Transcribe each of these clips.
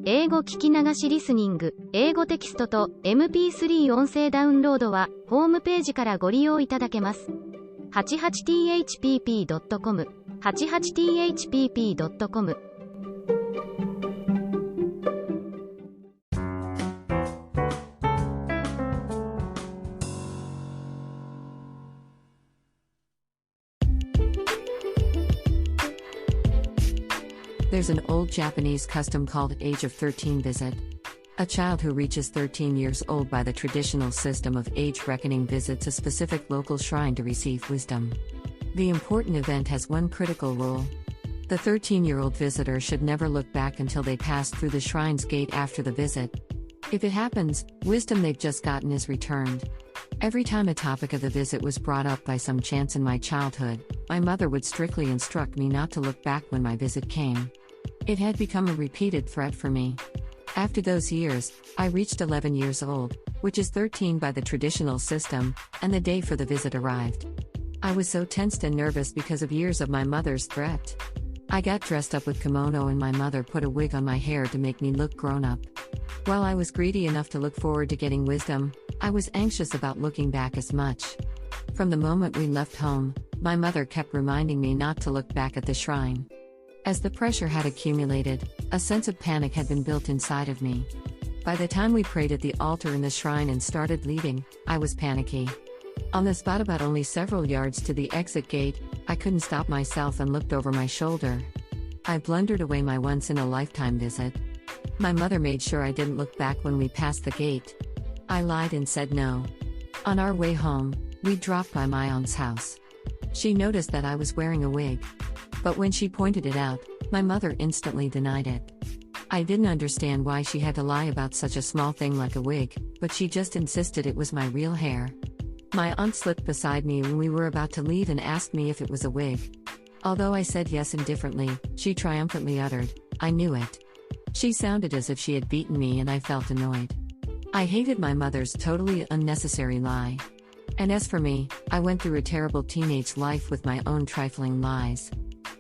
英語聞き流しリスニング、英語テキストと MP3 音声ダウンロードはホームページからご利用いただけます。88thpp.com 88thpp.com There's an old Japanese custom called Age of 13 visit. A child who reaches 13 years old by the traditional system of age reckoning visits a specific local shrine to receive wisdom. The important event has one critical rule. The 13-year-old visitor should never look back until they pass through the shrine's gate after the visit. If it happens, wisdom they've just gotten is returned. Every time a topic of the visit was brought up by some chance in my childhood, my mother would strictly instruct me not to look back when my visit came. It had become a repeated threat for me. After those years, I reached 11 years old, which is 13 by the traditional system, and the day for the visit arrived. I was so tensed and nervous because of years of my mother's threat. I got dressed up with kimono and my mother put a wig on my hair to make me look grown up. While I was greedy enough to look forward to getting wisdom, I was anxious about looking back as much. From the moment we left home, my mother kept reminding me not to look back at the shrine. As the pressure had accumulated, a sense of panic had been built inside of me. By the time we prayed at the altar in the shrine and started leaving, I was panicky. On the spot about only several yards to the exit gate, I couldn't stop myself and looked over my shoulder. I blundered away my once-in-a-lifetime visit. My mother made sure I didn't look back when we passed the gate. I lied and said no. On our way home, we dropped by my aunt's house. She noticed that I was wearing a wig. But when she pointed it out, my mother instantly denied it. I didn't understand why she had to lie about such a small thing like a wig, but she just insisted it was my real hair. My aunt slipped beside me when we were about to leave and asked me if it was a wig. Although I said yes indifferently, she triumphantly uttered, "I knew it." She sounded as if she had beaten me and I felt annoyed. I hated my mother's totally unnecessary lie. And as for me, I went through a terrible teenage life with my own trifling lies.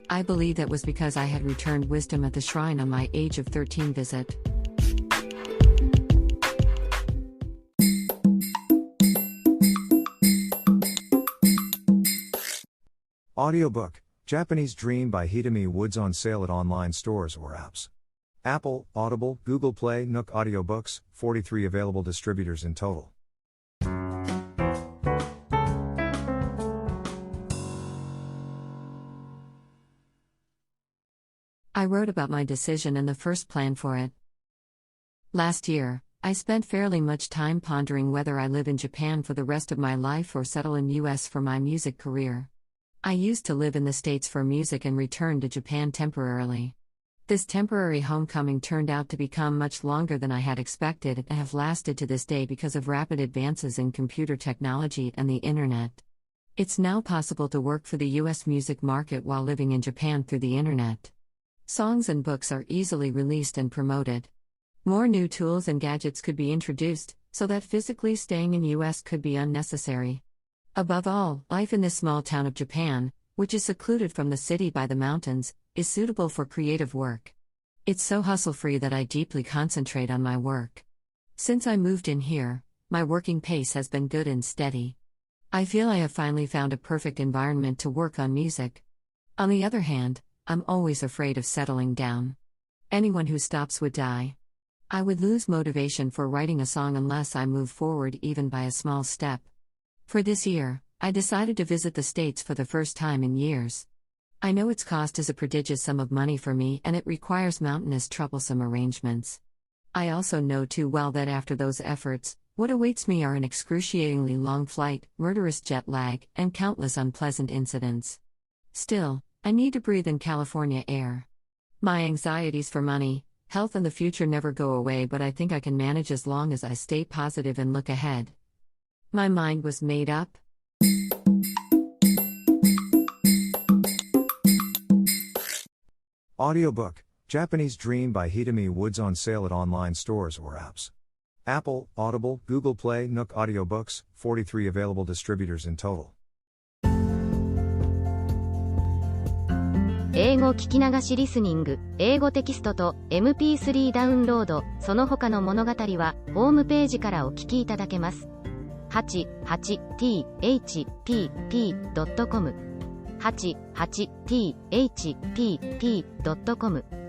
I believe that was because I had returned wisdom at the shrine on my age of 13 visit. Audiobook, Japanese Dream by Hidemi Woods on sale at online stores or apps. Apple, Audible, Google Play, Nook Audiobooks, 43 available distributors in total. I wrote about my decision and the first plan for it. Last year, I spent fairly much time pondering whether I live in Japan for the rest of my life or settle in US for my music career. I used to live in the States for music and returned to Japan temporarily. This temporary homecoming turned out to become much longer than I had expected and have lasted to this day because of rapid advances in computer technology and the internet. It's now possible to work for the US music market while living in Japan through the internet. Songs and books are easily released and promoted. More new tools and gadgets could be introduced, so that physically staying in US could be unnecessary. Above all, life in this small town of Japan, which is secluded from the city by the mountains, is suitable for creative work. It's so hustle-free that I deeply concentrate on my work. Since I moved in here, my working pace has been good and steady. I feel I have finally found a perfect environment to work on music. On the other hand, I'm always afraid of settling down. Anyone who stops would die. I would lose motivation for writing a song unless I move forward even by a small step. For this year, I decided to visit the States for the first time in years. I know its cost is a prodigious sum of money for me and it requires mountainous troublesome arrangements. I also know too well that after those efforts, what awaits me are an excruciatingly long flight, murderous jet lag, and countless unpleasant incidents. Still, I need to breathe in California air. My anxieties for money, health and the future never go away, but I think I can manage as long as I stay positive and look ahead. My mind was made up. Audiobook, Japanese Dream by Hidemi Woods on sale at online stores or apps. Apple, Audible, Google Play, Nook Audiobooks, 43 available distributors in total. 英語聞き流しリスニング、英語テキストと MP3 ダウンロード、その他の物語はホームページからお聞きいただけます。88thpp.com 88thpp.com